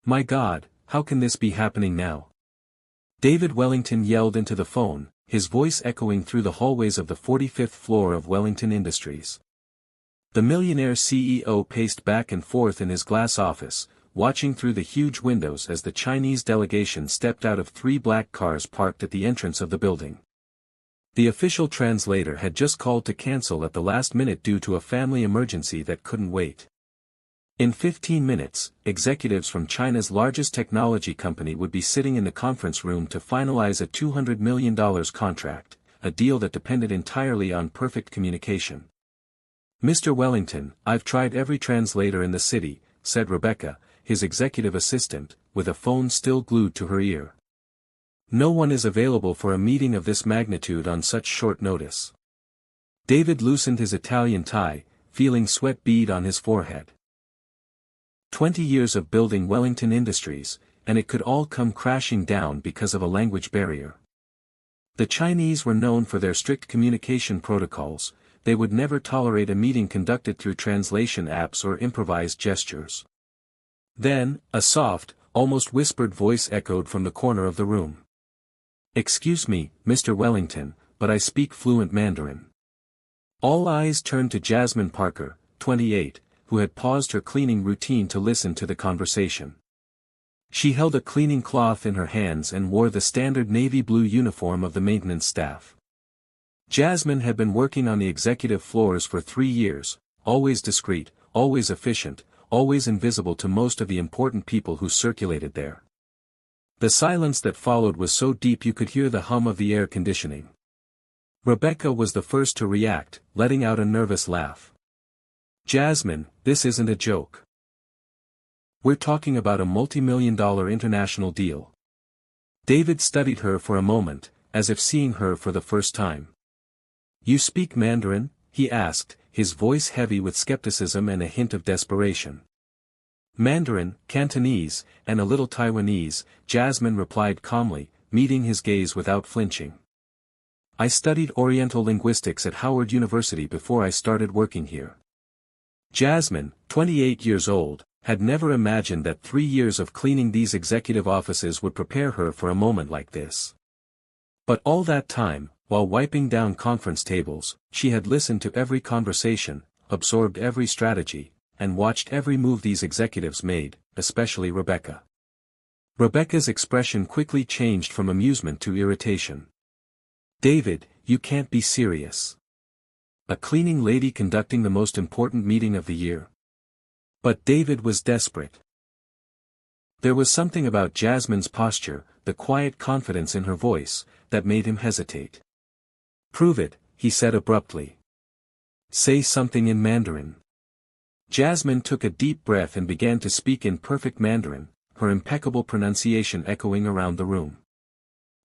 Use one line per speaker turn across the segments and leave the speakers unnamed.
My God, how can this be happening now? David Wellington yelled into the phone, his voice echoing through the hallways of the 45th floor of Wellington Industries. The millionaire CEO paced back and forth in his glass office, watching through the huge windows as the Chinese delegation stepped out of 3 black cars parked at the entrance of the building. The official translator had just called to cancel at the last minute due to a family emergency that couldn't wait. In 15 minutes, executives from China's largest technology company would be sitting in the conference room to finalize a $200 million contract, a deal that depended entirely on perfect communication. Mr. Wellington, I've tried every translator in the city, said Rebecca, his executive assistant, with a phone still glued to her ear. No one is available for a meeting of this magnitude on such short notice. David loosened his Italian tie, feeling sweat bead on his forehead. 20 years of building Wellington Industries, and it could all come crashing down because of a language barrier. The Chinese were known for their strict communication protocols. They would never tolerate a meeting conducted through translation apps or improvised gestures. Then, a soft, almost whispered voice echoed from the corner of the room. Excuse me, Mr. Wellington, but I speak fluent Mandarin. All eyes turned to Jasmine Parker, 28, who had paused her cleaning routine to listen to the conversation. She held a cleaning cloth in her hands and wore the standard navy blue uniform of the maintenance staff. Jasmine had been working on the executive floors for 3 years, always discreet, always efficient, always invisible to most of the important people who circulated there. The silence that followed was so deep you could hear the hum of the air conditioning. Rebecca was the first to react, letting out a nervous laugh. Jasmine, this isn't a joke. We're talking about a multi-million-dollar international deal. David studied her for a moment, as if seeing her for the first time. You speak Mandarin? He asked, his voice heavy with skepticism and a hint of desperation. Mandarin, Cantonese, and a little Taiwanese, Jasmine replied calmly, meeting his gaze without flinching. I studied Oriental linguistics at Howard University before I started working here. Jasmine, 28 years old, had never imagined that 3 years of cleaning these executive offices would prepare her for a moment like this. But all that time, while wiping down conference tables, she had listened to every conversation, absorbed every strategy, and watched every move these executives made, especially Rebecca. Rebecca's expression quickly changed from amusement to irritation. David, you can't be serious. A cleaning lady conducting the most important meeting of the year. But David was desperate. There was something about Jasmine's posture, the quiet confidence in her voice, that made him hesitate. Prove it, he said abruptly. Say something in Mandarin. Jasmine took a deep breath and began to speak in perfect Mandarin, her impeccable pronunciation echoing around the room.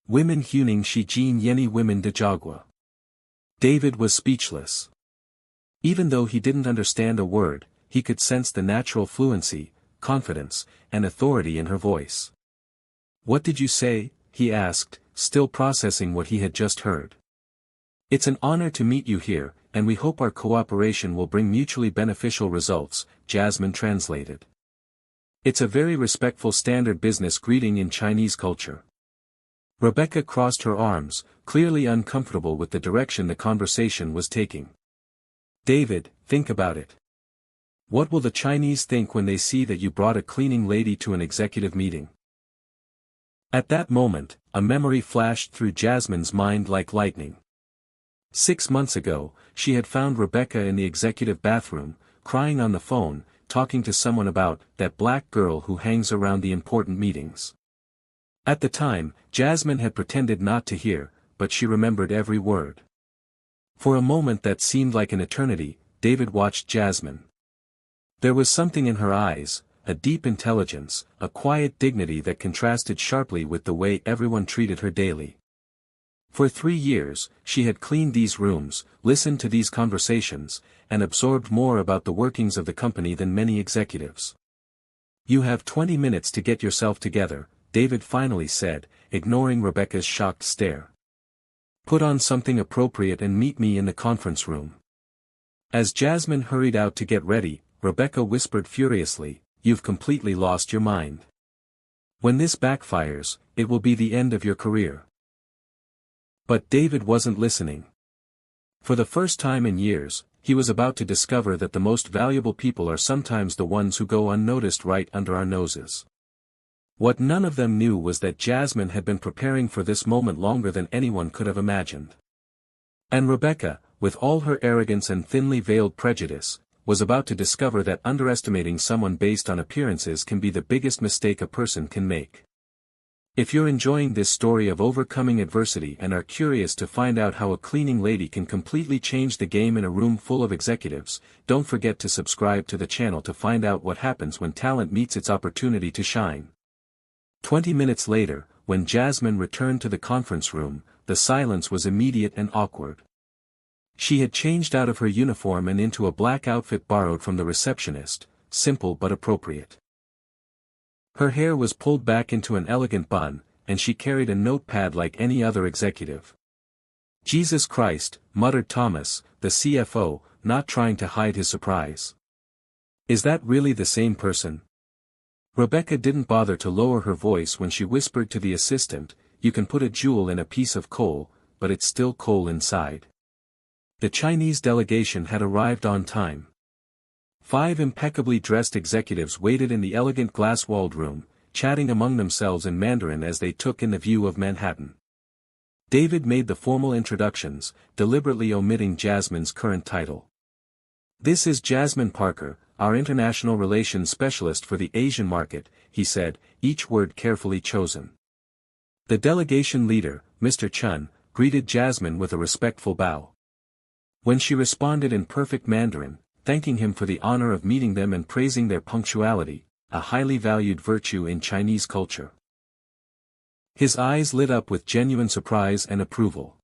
Women huning shi jin yeni women de jagua. David was speechless. Even though he didn't understand a word, he could sense the natural fluency, confidence, and authority in her voice. What did you say? He asked, still processing what he had just heard. It's an honor to meet you here, and we hope our cooperation will bring mutually beneficial results, Jasmine translated. It's a very respectful standard business greeting in Chinese culture. Rebecca crossed her arms, clearly uncomfortable with the direction the conversation was taking. David, think about it. What will the Chinese think when they see that you brought a cleaning lady to an executive meeting? At that moment, a memory flashed through Jasmine's mind like lightning. 6 months ago, she had found Rebecca in the executive bathroom, crying on the phone, talking to someone about that black girl who hangs around the important meetings. At the time, Jasmine had pretended not to hear, but she remembered every word. For a moment that seemed like an eternity, David watched Jasmine. There was something in her eyes, a deep intelligence, a quiet dignity that contrasted sharply with the way everyone treated her daily. For 3 years, she had cleaned these rooms, listened to these conversations, and absorbed more about the workings of the company than many executives. You have 20 minutes to get yourself together, David finally said, ignoring Rebecca's shocked stare. Put on something appropriate and meet me in the conference room. As Jasmine hurried out to get ready, Rebecca whispered furiously, You've completely lost your mind. When this backfires, it will be the end of your career. But David wasn't listening. For the first time in years, he was about to discover that the most valuable people are sometimes the ones who go unnoticed right under our noses. What none of them knew was that Jasmine had been preparing for this moment longer than anyone could have imagined. And Rebecca, with all her arrogance and thinly veiled prejudice, was about to discover that underestimating someone based on appearances can be the biggest mistake a person can make. If you're enjoying this story of overcoming adversity and are curious to find out how a cleaning lady can completely change the game in a room full of executives, don't forget to subscribe to the channel to find out what happens when talent meets its opportunity to shine. 20 minutes later, when Jasmine returned to the conference room, the silence was immediate and awkward. She had changed out of her uniform and into a black outfit borrowed from the receptionist, simple but appropriate. Her hair was pulled back into an elegant bun, and she carried a notepad like any other executive. "Jesus Christ," muttered Thomas, the CFO, not trying to hide his surprise. "Is that really the same person?" Rebecca didn't bother to lower her voice when she whispered to the assistant, "You can put a jewel in a piece of coal, but it's still coal inside." The Chinese delegation had arrived on time. 5 impeccably dressed executives waited in the elegant glass-walled room, chatting among themselves in Mandarin as they took in the view of Manhattan. David made the formal introductions, deliberately omitting Jasmine's current title. "This is Jasmine Parker, our international relations specialist for the Asian market," he said, each word carefully chosen. The delegation leader, Mr. Chun, greeted Jasmine with a respectful bow. When she responded in perfect Mandarin, thanking him for the honor of meeting them and praising their punctuality, a highly valued virtue in Chinese culture. His eyes lit up with genuine surprise and approval.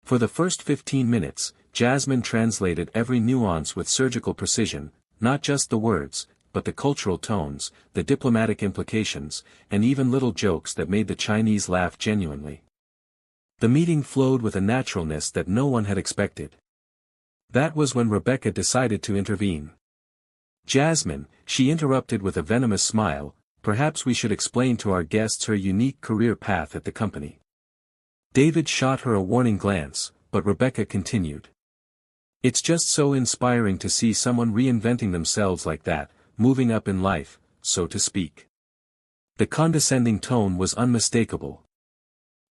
For the first 15 minutes, Jasmine translated every nuance with surgical precision, not just the words, but the cultural tones, the diplomatic implications, and even little jokes that made the Chinese laugh genuinely. The meeting flowed with a naturalness that no one had expected. That was when Rebecca decided to intervene. "Jasmine," she interrupted with a venomous smile, "perhaps we should explain to our guests her unique career path at the company." David shot her a warning glance, but Rebecca continued. "It's just so inspiring to see someone reinventing themselves like that, moving up in life, so to speak." The condescending tone was unmistakable.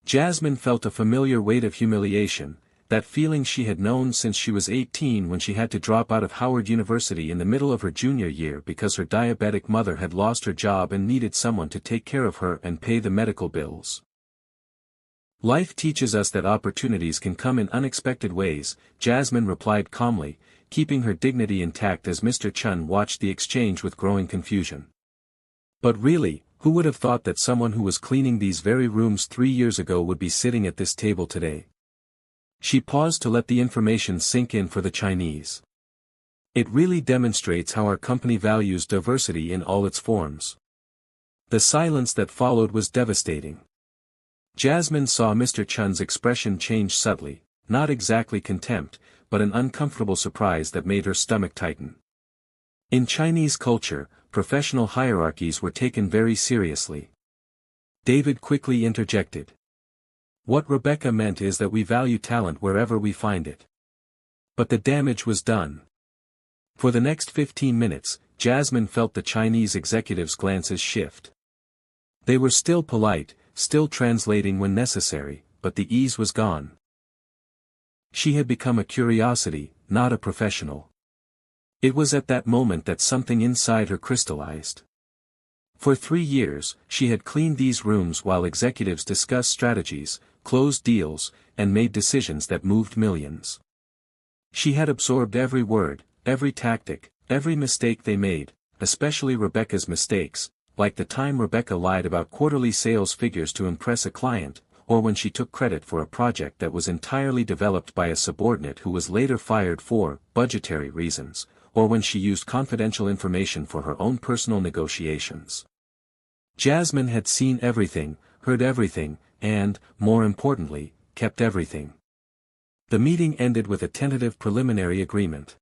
Jasmine felt a familiar weight of humiliation, that feeling she had known since she was 18 when she had to drop out of Howard University in the middle of her junior year because her diabetic mother had lost her job and needed someone to take care of her and pay the medical bills. "Life teaches us that opportunities can come in unexpected ways," Jasmine replied calmly, keeping her dignity intact as Mr. Chun watched the exchange with growing confusion. "But really, who would have thought that someone who was cleaning these very rooms 3 years ago would be sitting at this table today?" She paused to let the information sink in for the Chinese. "It really demonstrates how our company values diversity in all its forms." The silence that followed was devastating. Jasmine saw Mr. Chun's expression change subtly, not exactly contempt, but an uncomfortable surprise that made her stomach tighten. In Chinese culture, professional hierarchies were taken very seriously. David quickly interjected. "What Rebecca meant is that we value talent wherever we find it." But the damage was done. For the next 15 minutes, Jasmine felt the Chinese executives' glances shift. They were still polite, still translating when necessary, but the ease was gone. She had become a curiosity, not a professional. It was at that moment that something inside her crystallized. For 3 years, she had cleaned these rooms while executives discussed strategies, closed deals, and made decisions that moved millions. She had absorbed every word, every tactic, every mistake they made, especially Rebecca's mistakes, like the time Rebecca lied about quarterly sales figures to impress a client, or when she took credit for a project that was entirely developed by a subordinate who was later fired for budgetary reasons, or when she used confidential information for her own personal negotiations. Jasmine had seen everything, heard everything, and, more importantly, kept everything. The meeting ended with a tentative preliminary agreement.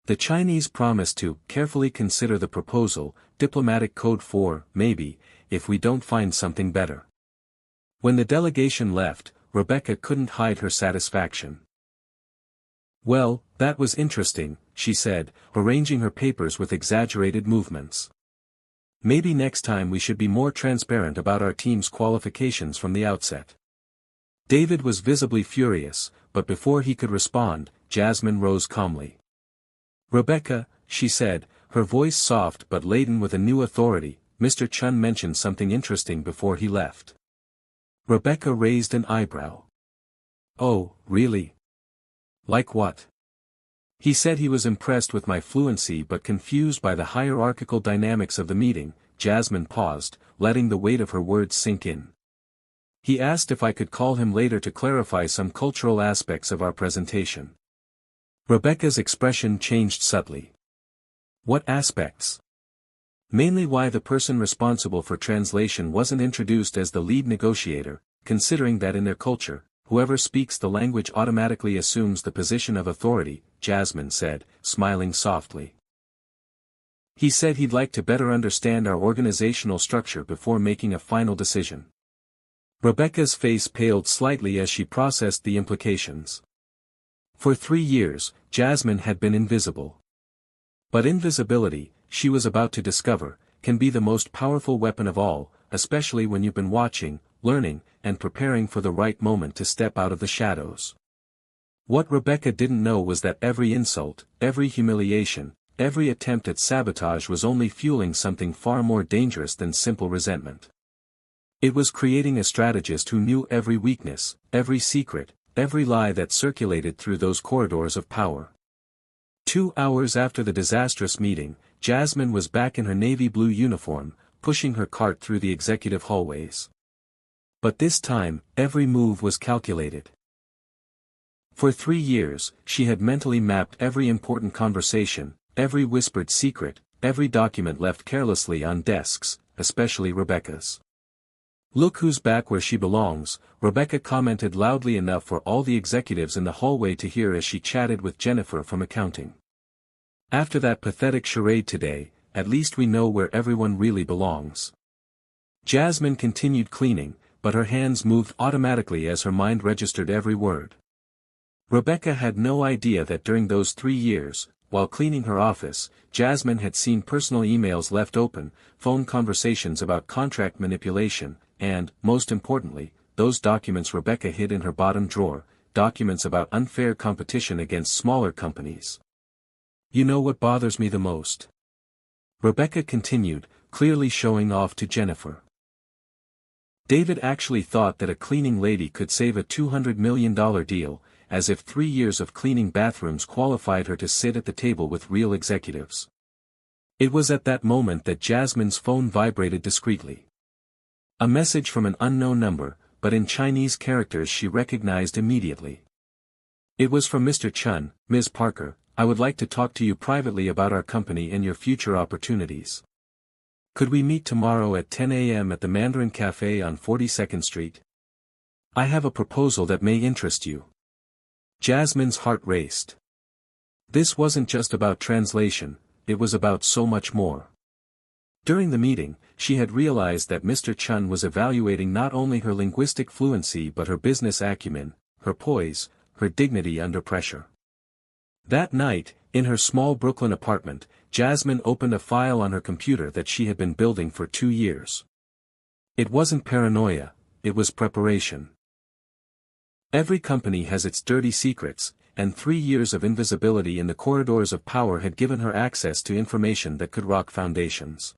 The Chinese promised to carefully consider the proposal, diplomatic code for maybe, if we don't find something better. When the delegation left, Rebecca couldn't hide her satisfaction. "Well, that was interesting," she said, arranging her papers with exaggerated movements. "Maybe next time we should be more transparent about our team's qualifications from the outset." David was visibly furious, but before he could respond, Jasmine rose calmly. "Rebecca," she said, her voice soft but laden with a new authority, "Mr. Chun mentioned something interesting before he left." Rebecca raised an eyebrow. "Oh, really? Like what?" "He said he was impressed with my fluency but confused by the hierarchical dynamics of the meeting." Jasmine paused, letting the weight of her words sink in. "He asked if I could call him later to clarify some cultural aspects of our presentation." Rebecca's expression changed subtly. "What aspects?" "Mainly why the person responsible for translation wasn't introduced as the lead negotiator, considering that in their culture, whoever speaks the language automatically assumes the position of authority," Jasmine said, smiling softly. "He said he'd like to better understand our organizational structure before making a final decision." Rebecca's face paled slightly as she processed the implications. For 3 years, Jasmine had been invisible. But invisibility, she was about to discover, can be the most powerful weapon of all, especially when you've been watching, learning, and preparing for the right moment to step out of the shadows. What Rebecca didn't know was that every insult, every humiliation, every attempt at sabotage was only fueling something far more dangerous than simple resentment. It was creating a strategist who knew every weakness, every secret, every lie that circulated through those corridors of power. 2 hours after the disastrous meeting, Jasmine was back in her navy blue uniform, pushing her cart through the executive hallways. But this time, every move was calculated. For 3 years, she had mentally mapped every important conversation, every whispered secret, every document left carelessly on desks, especially Rebecca's. "Look who's back where she belongs," Rebecca commented loudly enough for all the executives in the hallway to hear as she chatted with Jennifer from accounting. "After that pathetic charade today, at least we know where everyone really belongs." Jasmine continued cleaning, but her hands moved automatically as her mind registered every word. Rebecca had no idea that during those 3 years, while cleaning her office, Jasmine had seen personal emails left open, phone conversations about contract manipulation, and, most importantly, those documents Rebecca hid in her bottom drawer, documents about unfair competition against smaller companies. "You know what bothers me the most?" Rebecca continued, clearly showing off to Jennifer. "David actually thought that a cleaning lady could save a $200 million deal, as if 3 years of cleaning bathrooms qualified her to sit at the table with real executives." It was at that moment that Jasmine's phone vibrated discreetly. A message from an unknown number, but in Chinese characters she recognized immediately. It was from Mr. Chun. "Ms. Parker, I would like to talk to you privately about our company and your future opportunities. Could we meet tomorrow at 10 a.m. at the Mandarin Cafe on 42nd Street? I have a proposal that may interest you." Jasmine's heart raced. This wasn't just about translation, it was about so much more. During the meeting, she had realized that Mr. Chun was evaluating not only her linguistic fluency but her business acumen, her poise, her dignity under pressure. That night, in her small Brooklyn apartment, Jasmine opened a file on her computer that she had been building for 2 years. It wasn't paranoia, it was preparation. Every company has its dirty secrets, and 3 years of invisibility in the corridors of power had given her access to information that could rock foundations.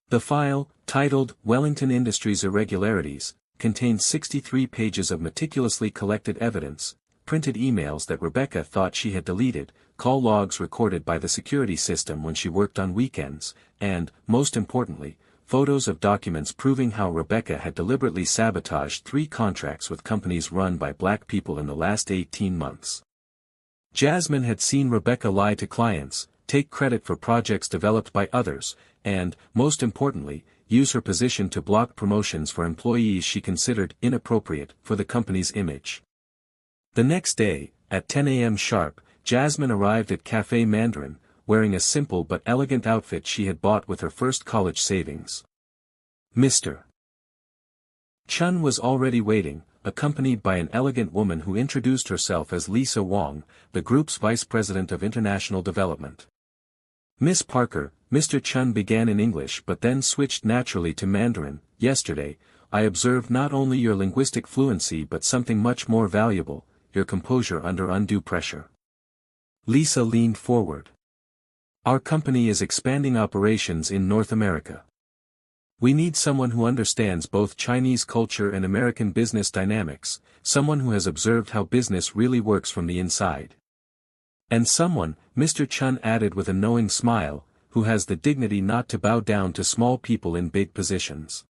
The file, titled Wellington Industries Irregularities, contained 63 pages of meticulously collected evidence, printed emails that Rebecca thought she had deleted, call logs recorded by the security system when she worked on weekends, and, most importantly, photos of documents proving how Rebecca had deliberately sabotaged 3 contracts with companies run by black people in the last 18 months. Jasmine had seen Rebecca lie to clients, take credit for projects developed by others, and, most importantly, use her position to block promotions for employees she considered inappropriate for the company's image. The next day, at 10 a.m. sharp, Jasmine arrived at Café Mandarin, wearing a simple but elegant outfit she had bought with her first college savings. Mr. Chun was already waiting, accompanied by an elegant woman who introduced herself as Lisa Wong, the group's vice president of international development. Miss Parker, Mr. Chun began in English but then switched naturally to Mandarin. Yesterday, I observed not only your linguistic fluency but something much more valuable, your composure under undue pressure. Lisa leaned forward. Our company is expanding operations in North America. We need someone who understands both Chinese culture and American business dynamics, someone who has observed how business really works from the inside. And someone, Mr. Chun added with a knowing smile, who has the dignity not to bow down to small people in big positions.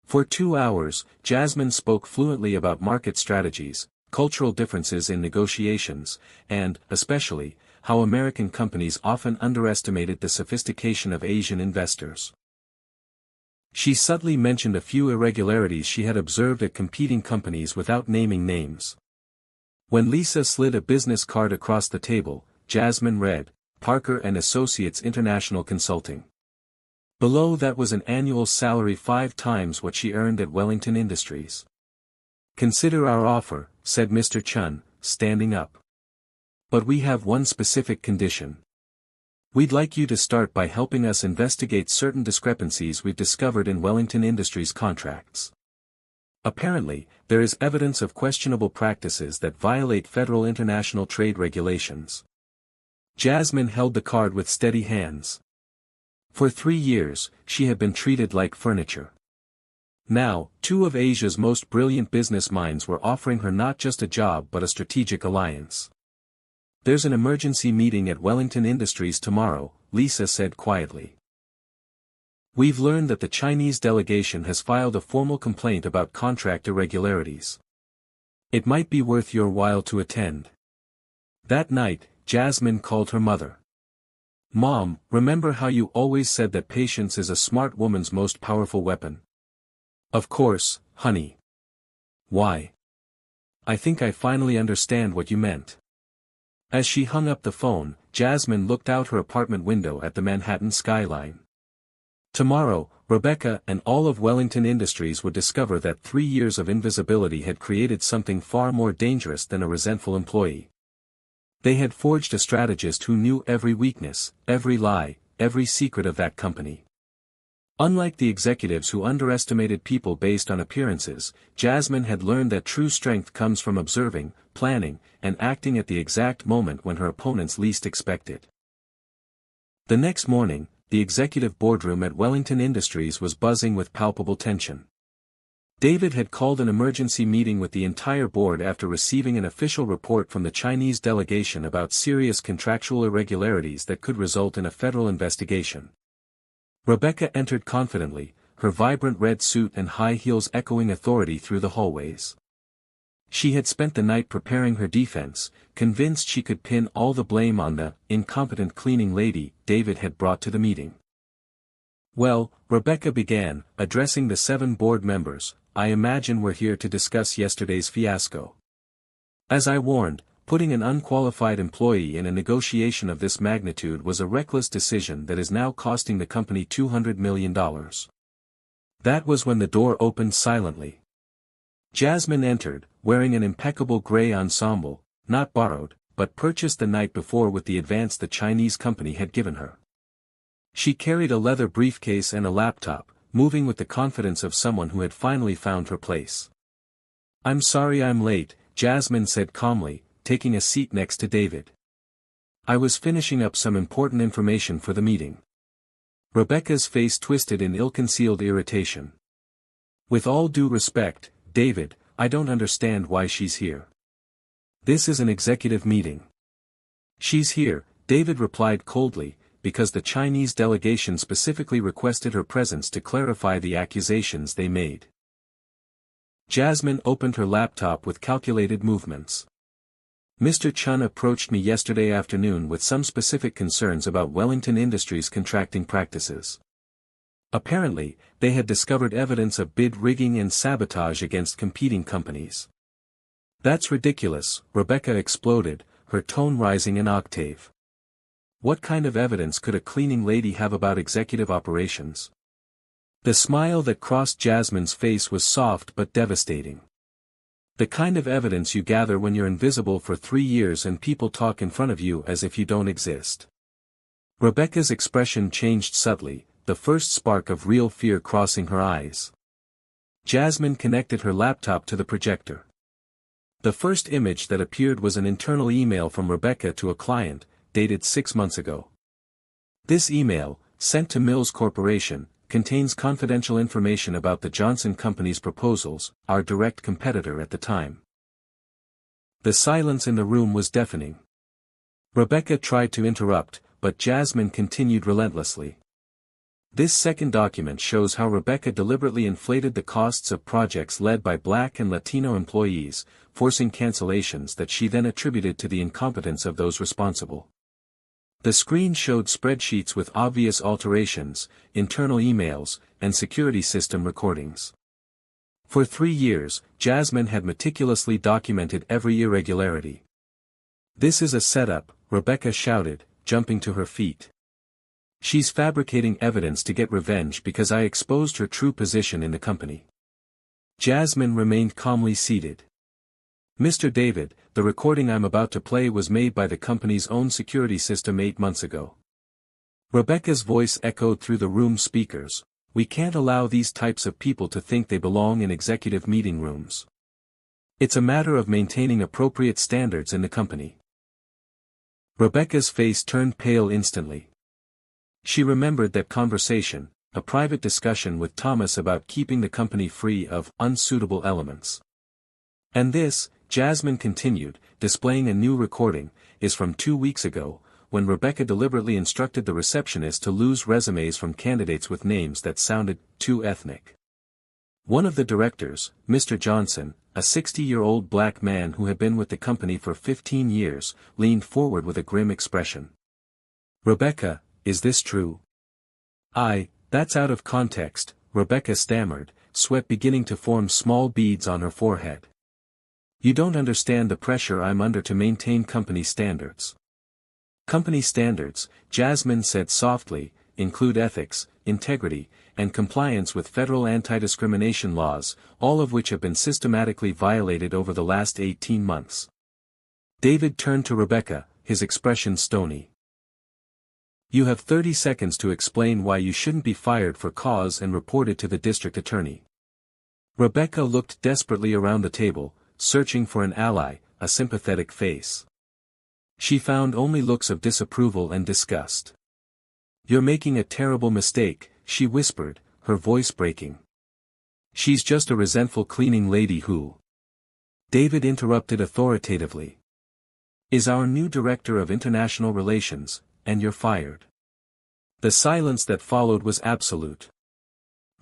For 2 hours, Jasmine spoke fluently about market strategies, cultural differences in negotiations, and, especially, how American companies often underestimated the sophistication of Asian investors. She subtly mentioned a few irregularities she had observed at competing companies without naming names. When Lisa slid a business card across the table, Jasmine read, Parker and Associates International Consulting. Below that was an annual salary 5 times what she earned at Wellington Industries. Consider our offer, said Mr. Chun, standing up. But we have one specific condition. We'd like you to start by helping us investigate certain discrepancies we've discovered in Wellington Industries contracts. Apparently, there is evidence of questionable practices that violate federal international trade regulations. Jasmine held the card with steady hands. For 3 years, she had been treated like furniture. Now, 2 of Asia's most brilliant business minds were offering her not just a job but a strategic alliance. There's an emergency meeting at Wellington Industries tomorrow, Lisa said quietly. We've learned that the Chinese delegation has filed a formal complaint about contract irregularities. It might be worth your while to attend. That night, Jasmine called her mother. Mom, remember how you always said that patience is a smart woman's most powerful weapon? Of course, honey. Why? I think I finally understand what you meant. As she hung up the phone, Jasmine looked out her apartment window at the Manhattan skyline. Tomorrow, Rebecca and all of Wellington Industries would discover that 3 years of invisibility had created something far more dangerous than a resentful employee. They had forged a strategist who knew every weakness, every lie, every secret of that company. Unlike the executives who underestimated people based on appearances, Jasmine had learned that true strength comes from observing, planning, and acting at the exact moment when her opponents least expect it. The next morning, the executive boardroom at Wellington Industries was buzzing with palpable tension. David had called an emergency meeting with the entire board after receiving an official report from the Chinese delegation about serious contractual irregularities that could result in a federal investigation. Rebecca entered confidently, her vibrant red suit and high heels echoing authority through the hallways. She had spent the night preparing her defense, convinced she could pin all the blame on the incompetent cleaning lady David had brought to the meeting. Well, Rebecca began, addressing the 7 board members, I imagine we're here to discuss yesterday's fiasco. As I warned, putting an unqualified employee in a negotiation of this magnitude was a reckless decision that is now costing the company $200 million. That was when the door opened silently. Jasmine entered, wearing an impeccable gray ensemble, not borrowed, but purchased the night before with the advance the Chinese company had given her. She carried a leather briefcase and a laptop, moving with the confidence of someone who had finally found her place. I'm sorry I'm late, Jasmine said calmly, taking a seat next to David. I was finishing up some important information for the meeting. Rebecca's face twisted in ill-concealed irritation. With all due respect, David, I don't understand why she's here. This is an executive meeting. She's here, David replied coldly, because the Chinese delegation specifically requested her presence to clarify the accusations they made. Jasmine opened her laptop with calculated movements. Mr. Chun approached me yesterday afternoon with some specific concerns about Wellington Industries' contracting practices. Apparently, they had discovered evidence of bid rigging and sabotage against competing companies. That's ridiculous, Rebecca exploded, her tone rising an octave. What kind of evidence could a cleaning lady have about executive operations? The smile that crossed Jasmine's face was soft but devastating. The kind of evidence you gather when you're invisible for 3 years and people talk in front of you as if you don't exist. Rebecca's expression changed subtly, the first spark of real fear crossing her eyes. Jasmine connected her laptop to the projector. The first image that appeared was an internal email from Rebecca to a client, dated 6 months ago. This email, sent to Mills Corporation, contains confidential information about the Johnson Company's proposals, our direct competitor at the time. The silence in the room was deafening. Rebecca tried to interrupt, but Jasmine continued relentlessly. This second document shows how Rebecca deliberately inflated the costs of projects led by Black and Latino employees, forcing cancellations that she then attributed to the incompetence of those responsible. The screen showed spreadsheets with obvious alterations, internal emails, and security system recordings. For 3 years, Jasmine had meticulously documented every irregularity. "This is a setup," Rebecca shouted, jumping to her feet. "She's fabricating evidence to get revenge because I exposed her true position in the company." Jasmine remained calmly seated. "Mr. David, the recording I'm about to play was made by the company's own security system 8 months ago." Rebecca's voice echoed through the room's speakers. "We can't allow these types of people to think they belong in executive meeting rooms. It's a matter of maintaining appropriate standards in the company." Rebecca's face turned pale instantly. She remembered that conversation, a private discussion with Thomas about keeping the company free of unsuitable elements. "And this," Jasmine continued, displaying a new recording, "is from 2 weeks ago, when Rebecca deliberately instructed the receptionist to lose resumes from candidates with names that sounded too ethnic. One of the directors, Mr. Johnson, a 60-year-old black man who had been with the company for 15 years, leaned forward with a grim expression. "Rebecca, is this true?" That's out of context," Rebecca stammered, sweat beginning to form small beads on her forehead. "You don't understand the pressure I'm under to maintain company standards." "Company standards," Jasmine said softly, "include ethics, integrity, and compliance with federal anti-discrimination laws, all of which have been systematically violated over the last 18 months. David turned to Rebecca, his expression stony. "You have 30 seconds to explain why you shouldn't be fired for cause and reported to the district attorney." Rebecca looked desperately around the table, searching for an ally, a sympathetic face. She found only looks of disapproval and disgust. "You're making a terrible mistake," she whispered, her voice breaking. "She's just a resentful cleaning lady who—" David interrupted authoritatively. "Is our new director of international relations, and you're fired." The silence that followed was absolute.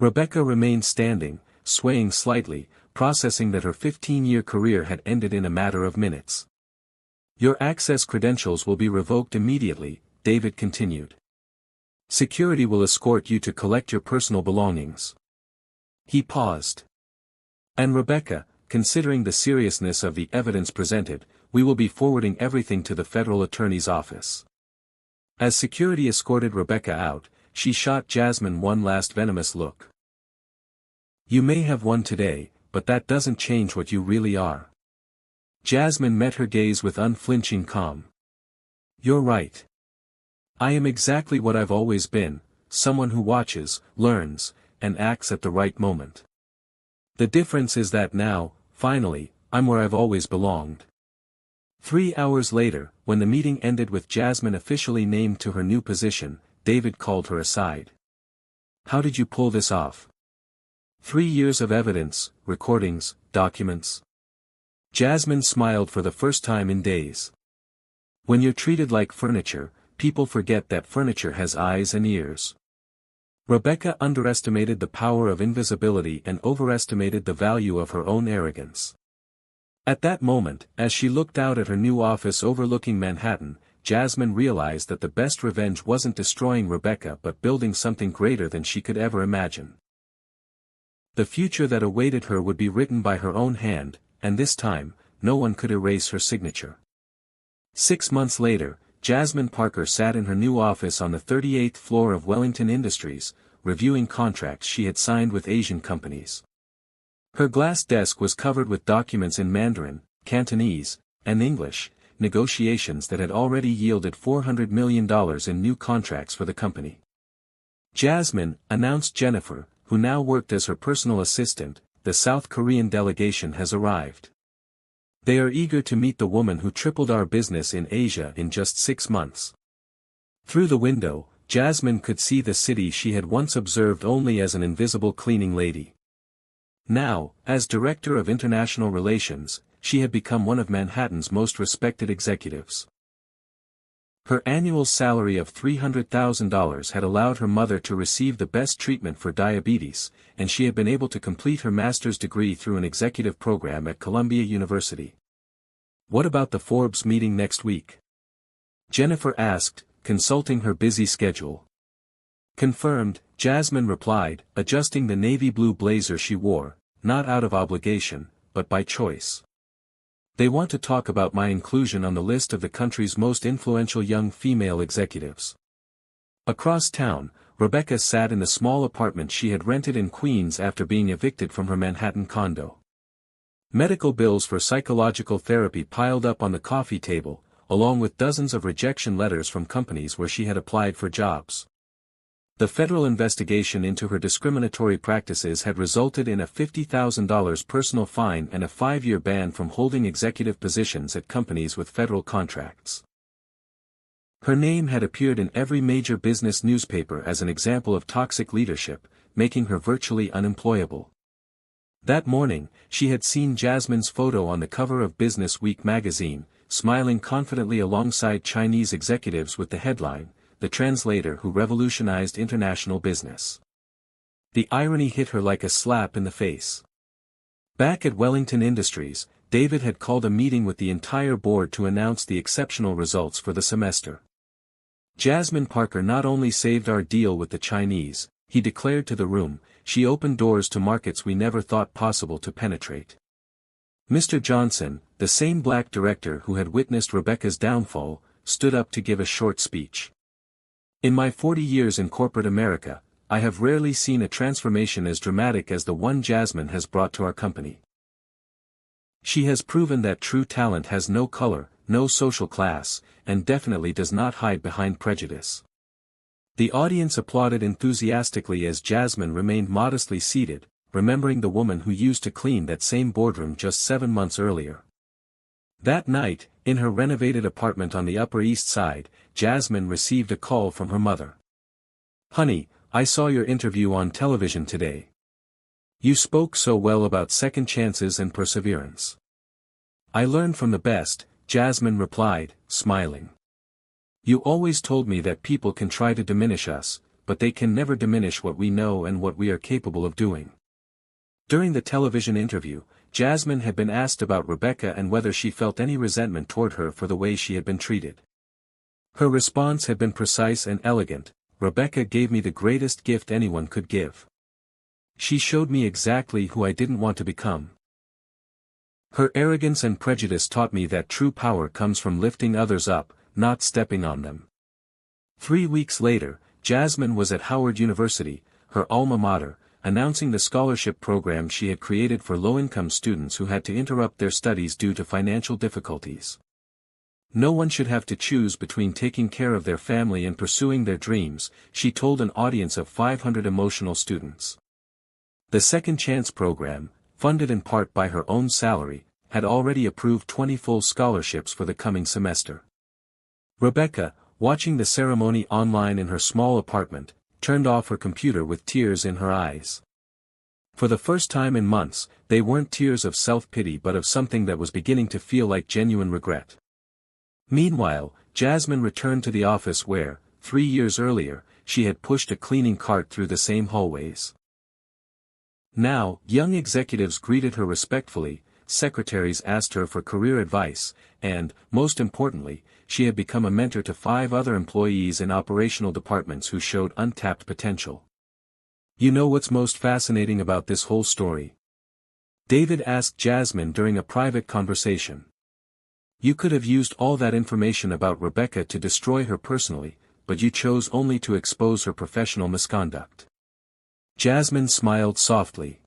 Rebecca remained standing, swaying slightly, processing that her 15-year career had ended in a matter of minutes. "Your access credentials will be revoked immediately," David continued. "Security will escort you to collect your personal belongings." He paused. "And Rebecca, considering the seriousness of the evidence presented, we will be forwarding everything to the federal attorney's office." As security escorted Rebecca out, she shot Jasmine one last venomous look. "You may have won today, but that doesn't change what you really are." Jasmine met her gaze with unflinching calm. "You're right. I am exactly what I've always been, someone who watches, learns, and acts at the right moment. The difference is that now, finally, I'm where I've always belonged." 3 hours later, when the meeting ended with Jasmine officially named to her new position, David called her aside. "How did you pull this off? 3 years of evidence, recordings, documents." Jasmine smiled for the first time in days. "When you're treated like furniture, people forget that furniture has eyes and ears." Rebecca underestimated the power of invisibility and overestimated the value of her own arrogance. At that moment, as she looked out at her new office overlooking Manhattan, Jasmine realized that the best revenge wasn't destroying Rebecca but building something greater than she could ever imagine. The future that awaited her would be written by her own hand, and this time, no one could erase her signature. 6 months later, Jasmine Parker sat in her new office on the 38th floor of Wellington Industries, reviewing contracts she had signed with Asian companies. Her glass desk was covered with documents in Mandarin, Cantonese, and English, negotiations that had already yielded $400 million in new contracts for the company. "Jasmine," announced Jennifer, who now worked as her personal assistant, "the South Korean delegation has arrived. They are eager to meet the woman who tripled our business in Asia in just 6 months." Through the window, Jasmine could see the city she had once observed only as an invisible cleaning lady. Now, as Director of International Relations, she had become one of Manhattan's most respected executives. Her annual salary of $300,000 had allowed her mother to receive the best treatment for diabetes, and she had been able to complete her master's degree through an executive program at Columbia University. "What about the Forbes meeting next week?" Jennifer asked, consulting her busy schedule. "Confirmed," Jasmine replied, adjusting the navy blue blazer she wore, not out of obligation, but by choice. "They want to talk about my inclusion on the list of the country's most influential young female executives." Across town, Rebecca sat in the small apartment she had rented in Queens after being evicted from her Manhattan condo. Medical bills for psychological therapy piled up on the coffee table, along with dozens of rejection letters from companies where she had applied for jobs. The federal investigation into her discriminatory practices had resulted in a $50,000 personal fine and a 5-year ban from holding executive positions at companies with federal contracts. Her name had appeared in every major business newspaper as an example of toxic leadership, making her virtually unemployable. That morning, she had seen Jasmine's photo on the cover of Business Week magazine, smiling confidently alongside Chinese executives with the headline, "The translator who revolutionized international business." The irony hit her like a slap in the face. Back at Wellington Industries, David had called a meeting with the entire board to announce the exceptional results for the semester. "Jasmine Parker not only saved our deal with the Chinese," he declared to the room, "she opened doors to markets we never thought possible to penetrate." Mr. Johnson, the same black director who had witnessed Rebecca's downfall, stood up to give a short speech. "In my 40 years in corporate America, I have rarely seen a transformation as dramatic as the one Jasmine has brought to our company. She has proven that true talent has no color, no social class, and definitely does not hide behind prejudice." The audience applauded enthusiastically as Jasmine remained modestly seated, remembering the woman who used to clean that same boardroom just 7 months earlier. That night, in her renovated apartment on the Upper East Side, Jasmine received a call from her mother. "Honey, I saw your interview on television today. You spoke so well about second chances and perseverance." "I learned from the best," Jasmine replied, smiling. "You always told me that people can try to diminish us, but they can never diminish what we know and what we are capable of doing." During the television interview, Jasmine had been asked about Rebecca and whether she felt any resentment toward her for the way she had been treated. Her response had been precise and elegant: "Rebecca gave me the greatest gift anyone could give. She showed me exactly who I didn't want to become. Her arrogance and prejudice taught me that true power comes from lifting others up, not stepping on them." 3 weeks later, Jasmine was at Howard University, her alma mater, announcing the scholarship program she had created for low-income students who had to interrupt their studies due to financial difficulties. "No one should have to choose between taking care of their family and pursuing their dreams," she told an audience of 500 emotional students. The Second Chance program, funded in part by her own salary, had already approved 20 full scholarships for the coming semester. Rebecca, watching the ceremony online in her small apartment, turned off her computer with tears in her eyes. For the first time in months, they weren't tears of self-pity but of something that was beginning to feel like genuine regret. Meanwhile, Jasmine returned to the office where, 3 years earlier, she had pushed a cleaning cart through the same hallways. Now, young executives greeted her respectfully, secretaries asked her for career advice, and, most importantly, she had become a mentor to 5 other employees in operational departments who showed untapped potential. "You know what's most fascinating about this whole story?" David asked Jasmine during a private conversation. "You could have used all that information about Rebecca to destroy her personally, but you chose only to expose her professional misconduct. Jasmine smiled softly.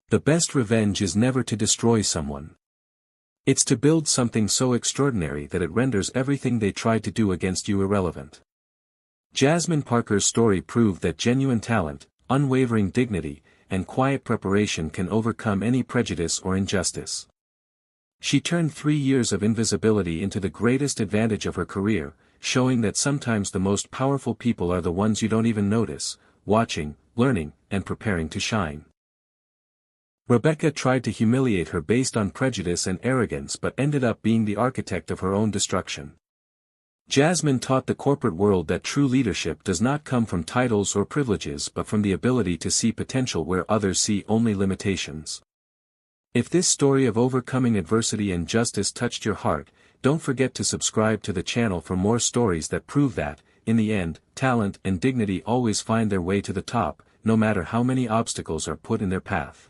The best revenge is never to destroy someone. It's to build something so extraordinary that it renders everything they tried to do against you irrelevant. Jasmine Parker's story proved that genuine talent, unwavering dignity, and quiet preparation can overcome any prejudice or injustice. She turned 3 years of invisibility into the greatest advantage of her career, showing that sometimes the most powerful people are the ones you don't even notice, watching, learning, and preparing to shine. Rebecca tried to humiliate her based on prejudice and arrogance but ended up being the architect of her own destruction. Jasmine taught the corporate world that true leadership does not come from titles or privileges but from the ability to see potential where others see only limitations. If this story of overcoming adversity and justice touched your heart, don't forget to subscribe to the channel for more stories that prove that, in the end, talent and dignity always find their way to the top, no matter how many obstacles are put in their path.